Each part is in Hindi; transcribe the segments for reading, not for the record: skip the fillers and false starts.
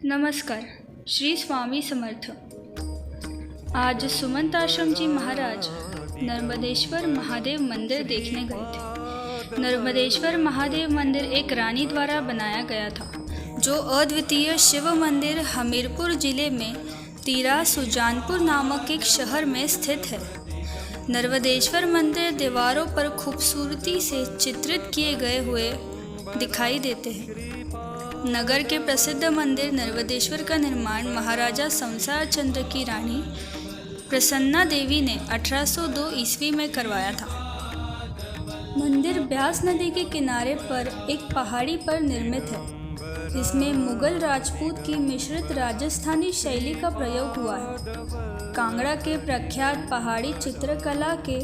नमस्कार। श्री स्वामी समर्थ। आज सुमंत आश्रम जी महाराज नर्मदेश्वर महादेव मंदिर देखने गए थे। नर्मदेश्वर महादेव मंदिर एक रानी द्वारा बनाया गया था, जो अद्वितीय शिव मंदिर हमीरपुर जिले में तीरा सुजानपुर नामक एक शहर में स्थित है। नर्मदेश्वर मंदिर दीवारों पर खूबसूरती से चित्रित किए गए हुए दिखाई देते हैं। नगर के प्रसिद्ध मंदिर नर्मदेश्वर का निर्माण महाराजा संसार चंद्र की रानी प्रसन्ना देवी ने 1802 ईस्वी में करवाया था। मंदिर ब्यास नदी के किनारे पर एक पहाड़ी पर निर्मित है। इसमें मुगल राजपूत की मिश्रित राजस्थानी शैली का प्रयोग हुआ है। कांगड़ा के प्रख्यात पहाड़ी चित्रकला के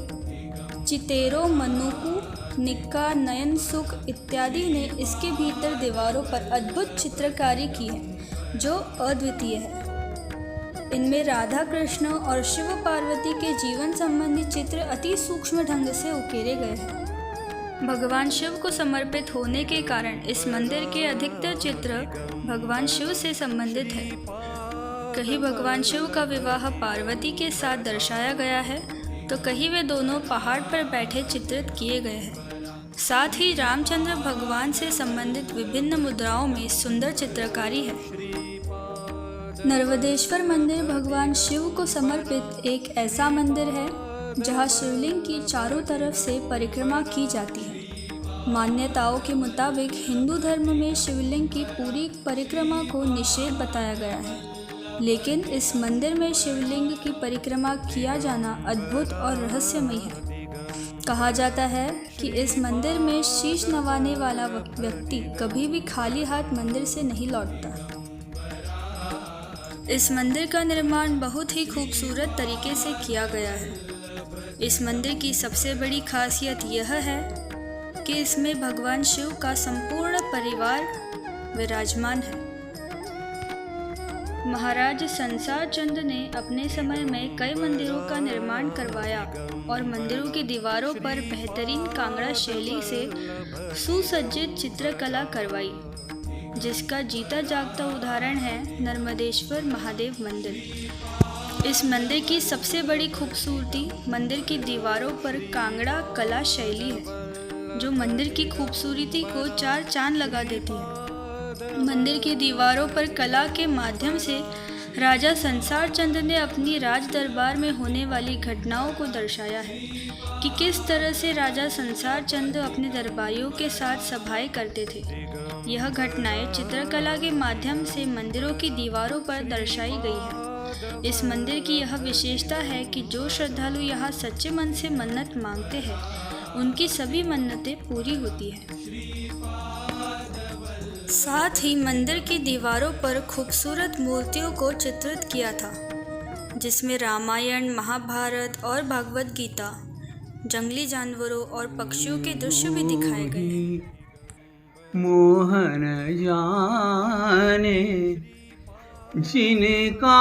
चितेरो मनुकू निक्का नयन सुख इत्यादि ने इसके भीतर दीवारों पर अद्भुत चित्रकारी की है, जो अद्वितीय है। इनमें राधा कृष्ण और शिव पार्वती के जीवन संबंधी चित्र अति सूक्ष्म ढंग से उकेरे गए हैं। भगवान शिव को समर्पित होने के कारण इस मंदिर के अधिकतर चित्र भगवान शिव से संबंधित है। कहीं भगवान शिव का विवाह पार्वती के साथ दर्शाया गया है, तो कहीं वे दोनों पहाड़ पर बैठे चित्रित किए गए हैं। साथ ही रामचंद्र भगवान से संबंधित विभिन्न मुद्राओं में सुंदर चित्रकारी है। नर्मदेश्वर मंदिर भगवान शिव को समर्पित एक ऐसा मंदिर है जहां शिवलिंग की चारों तरफ से परिक्रमा की जाती है। मान्यताओं के मुताबिक हिंदू धर्म में शिवलिंग की पूरी परिक्रमा को निषेध बताया गया है, लेकिन इस मंदिर में शिवलिंग की परिक्रमा किया जाना अद्भुत और रहस्यमय है। कहा जाता है कि इस मंदिर में शीश नवाने वाला व्यक्ति कभी भी खाली हाथ मंदिर से नहीं लौटता। इस मंदिर का निर्माण बहुत ही खूबसूरत तरीके से किया गया है। इस मंदिर की सबसे बड़ी खासियत यह है कि इसमें भगवान शिव का संपूर्ण परिवार विराजमान है। महाराज संसार चंद्र ने अपने समय में कई मंदिरों का निर्माण करवाया और मंदिरों की दीवारों पर बेहतरीन कांगड़ा शैली से सुसज्जित चित्रकला करवाई, जिसका जीता जागता उदाहरण है नर्मदेश्वर महादेव मंदिर। इस मंदिर की सबसे बड़ी खूबसूरती मंदिर की दीवारों पर कांगड़ा कला शैली है, जो मंदिर की खूबसूरती को चार चांद लगा देती है। मंदिर की दीवारों पर कला के माध्यम से राजा संसार चंद्र ने अपनी राज दरबार में होने वाली घटनाओं को दर्शाया है कि किस तरह से राजा संसार चंद्र अपने दरबारियों के साथ सभाएं करते थे। यह घटनाएं चित्रकला के माध्यम से मंदिरों की दीवारों पर दर्शाई गई है। इस मंदिर की यह विशेषता है कि जो श्रद्धालु यहाँ सच्चे मन से मन्नत मांगते हैं, उनकी सभी मन्नतें पूरी होती हैं। साथ ही मंदिर की दीवारों पर खूबसूरत मूर्तियों को चित्रित किया था, जिसमें रामायण, महाभारत और भगवद गीता, जंगली जानवरों और पक्षियों के दृश्य भी दिखाए गए। मोहन जाने जिनका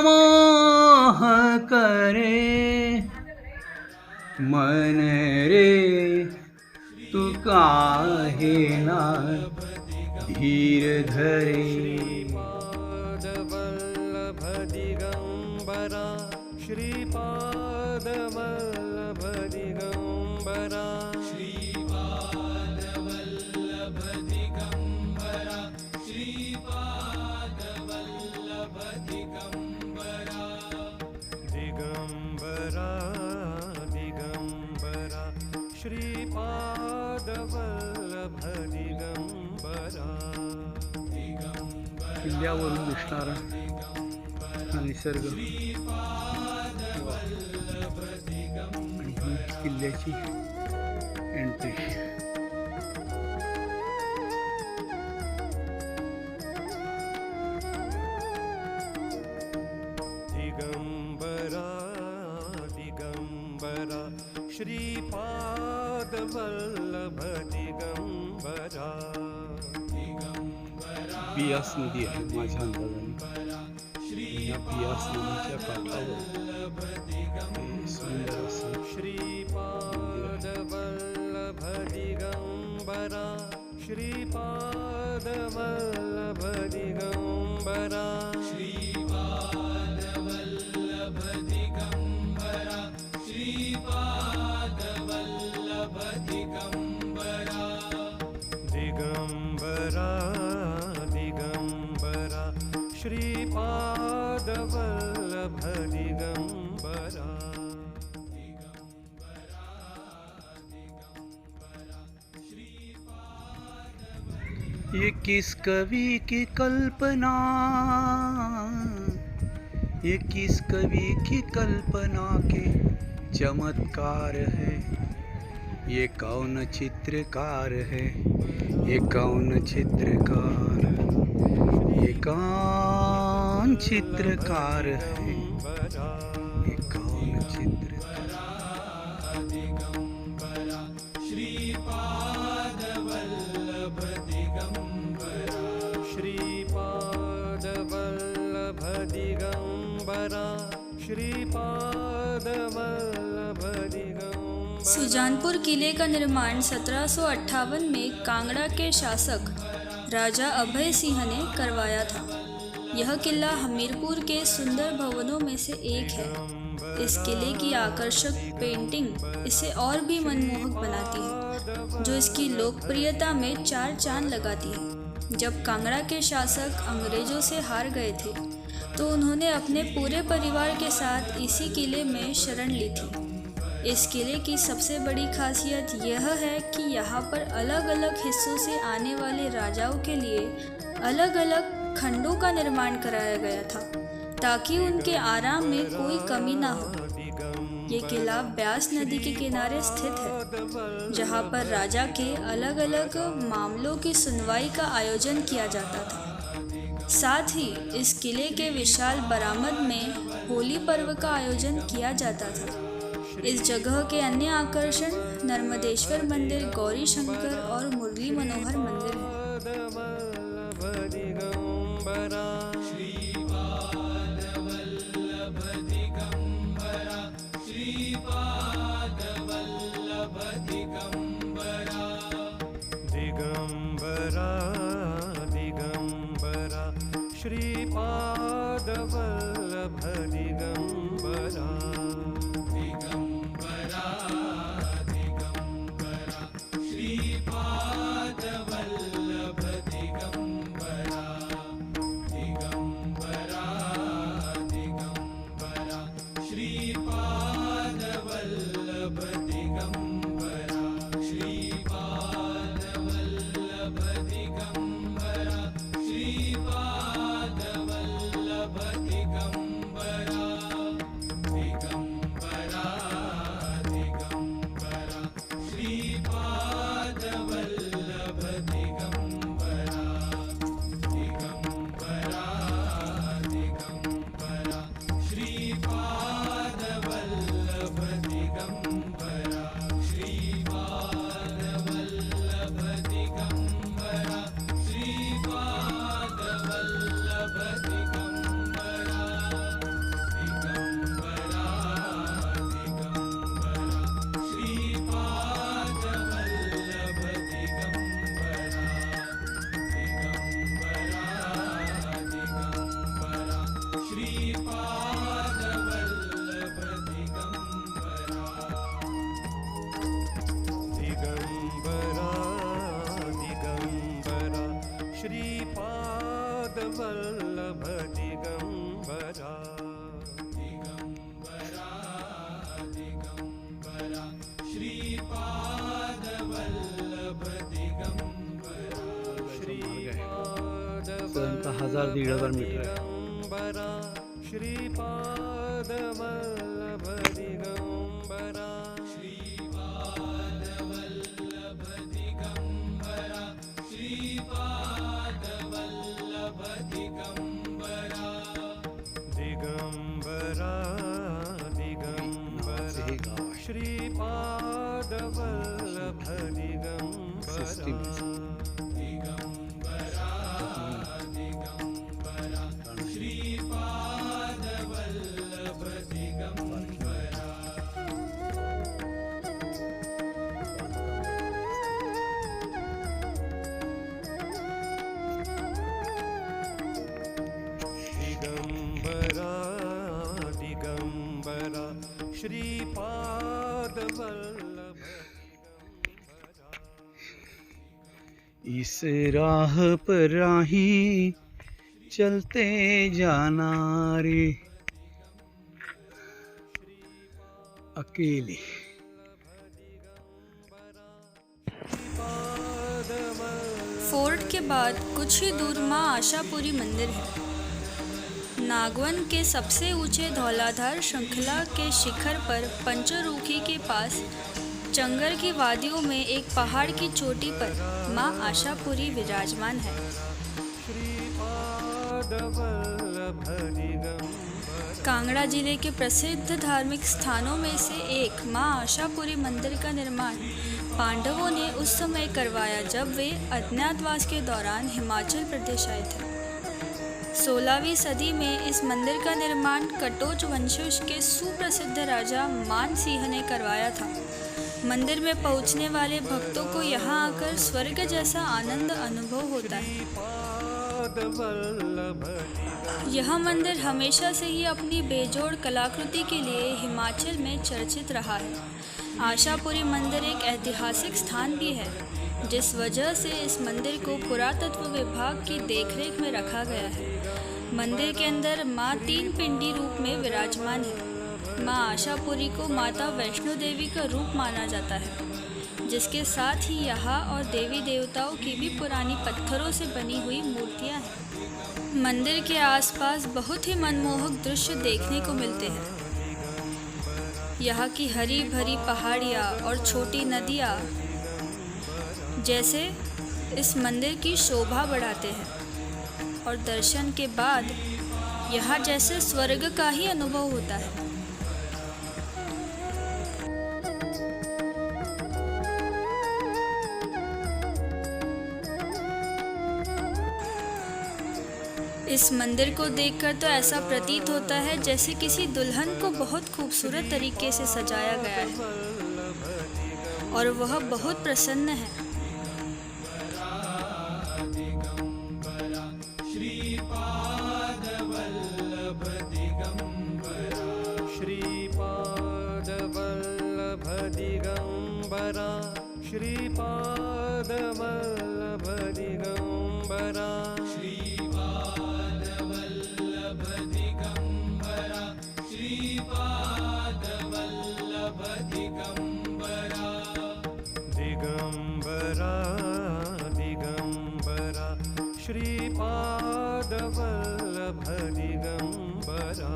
मोह करे, मन रे तू काहे ना धीर धरे। वल्लभ दिगंबरा श्रीपाद वल्लभ दिगंबरा, श्रीपाद वल्लभ दिगंबरा, श्रीपाद वल्लभ दिगंबरा, दिगंबरा दिगंबरा, श्रीपाद वल्लभ दिगंबरा। किल्ल्यावरून दिसणारा हा निसर्ग आणि ही किल्ल्याची एंट्री। दिगंबरा दिगंबरा, श्रीपाद वल्लभ दिगंबरा। बियास नदी आहे माझ्या अंदाजाने। या बियास नदीच्या काठावर सुंदर असं श्रीपाद वल्लभ दिगंबरा, श्रीपाद वल्लभ दिगंबरा। दिगंबरा दिगंबरा दिगंबरा श्रीपाद वल्लभ दिगंबरा ये किस कवि की कल्पना, ये किस कवि की कल्पना के चमत्कार है। ये कौन चित्रकार है, ये कौन चित्रकार, ये कौन चित्रकार है, ये कौन चित्रकार। श्रीपाद वल्लभ दिगंबरा श्रीपाद वल्लभ दिगंबरा। सुजानपुर किले का निर्माण 1758 में कांगड़ा के शासक राजा अभय सिंह ने करवाया था। यह किला हमीरपुर के सुंदर भवनों में से एक है। इस किले की आकर्षक पेंटिंग इसे और भी मनमोहक बनाती है, जो इसकी लोकप्रियता में चार चांद लगाती है। जब कांगड़ा के शासक अंग्रेजों से हार गए थे, तो उन्होंने अपने पूरे परिवार के साथ इसी किले में शरण ली थी। इस किले की सबसे बड़ी खासियत यह है कि यहाँ पर अलग अलग हिस्सों से आने वाले राजाओं के लिए अलग अलग खंडों का निर्माण कराया गया था, ताकि उनके आराम में कोई कमी ना हो। ये किला ब्यास नदी के किनारे स्थित है, जहाँ पर राजा के अलग अलग मामलों की सुनवाई का आयोजन किया जाता था। साथ ही इस किले के विशाल बरामद में होली पर्व का आयोजन किया जाता था। इस जगह के अन्य आकर्षण नर्मदेश्वर मंदिर, गौरी शंकर और मुरली मनोहर मंदिर दिगंबरा दिगंबरा श्रीपाद वल्लभ दिगंबरा। श्रीपाद वल्लभ दिगंबरा। श्रीपाद वल्लभ दिगंबरा। श्रीपाद 1000-1500 मीटर है। दिगंबरा श्रीपाद वल्लभ दिगंबरा। दिगंबरा दिगंबरा श्रीपाद वल्लभ दिगंबरा। श्रीपादवल्लभ इस राह पर राही चलते जाना रे अकेले। फोर्ट के बाद कुछ ही दूर माँ आशापुरी मंदिर है। नागवन के सबसे ऊंचे धौलाधार श्रृंखला के शिखर पर पंचरुखी के पास चंगर की वादियों में एक पहाड़ की चोटी पर माँ आशापुरी विराजमान है। कांगड़ा जिले के प्रसिद्ध धार्मिक स्थानों में से एक माँ आशापुरी मंदिर का निर्माण पांडवों ने उस समय करवाया जब वे अज्ञातवास के दौरान हिमाचल प्रदेश आए थे। 16वीं सदी में इस मंदिर का निर्माण कटोच वंशज के सुप्रसिद्ध राजा मान सिंह ने करवाया था। मंदिर में पहुंचने वाले भक्तों को यहाँ आकर स्वर्ग जैसा आनंद अनुभव होता है। यह मंदिर हमेशा से ही अपनी बेजोड़ कलाकृति के लिए हिमाचल में चर्चित रहा है। आशापुरी मंदिर एक ऐतिहासिक स्थान भी है, जिस वजह से इस मंदिर को पुरातत्व विभाग की देखरेख में रखा गया है। मंदिर के अंदर माँ 3 पिंडी रूप में विराजमान है। माँ आशापुरी को माता वैष्णो देवी का रूप माना जाता है, जिसके साथ ही यहाँ और देवी देवताओं की भी पुरानी पत्थरों से बनी हुई मूर्तियाँ हैं। मंदिर के आसपास बहुत ही मनमोहक दृश्य देखने को मिलते हैं। यहाँ की हरी भरी पहाड़ियाँ और छोटी नदियाँ जैसे इस मंदिर की शोभा बढ़ाते हैं और दर्शन के बाद यहाँ जैसे स्वर्ग का ही अनुभव होता है। इस मंदिर को देखकर तो ऐसा प्रतीत होता है जैसे किसी दुल्हन को बहुत खूबसूरत तरीके से सजाया गया है और वह बहुत प्रसन्न है। श्रीपादवल्लभ दिगंबरा श्रीपादवल्लभ दिगंबरा श्रीपादवल्लभ दिगंबरा श्रीपादवल्लभ दिगंबरा दिगंबरा दिगंबरा श्रीपादवल्लभ दिगंबरा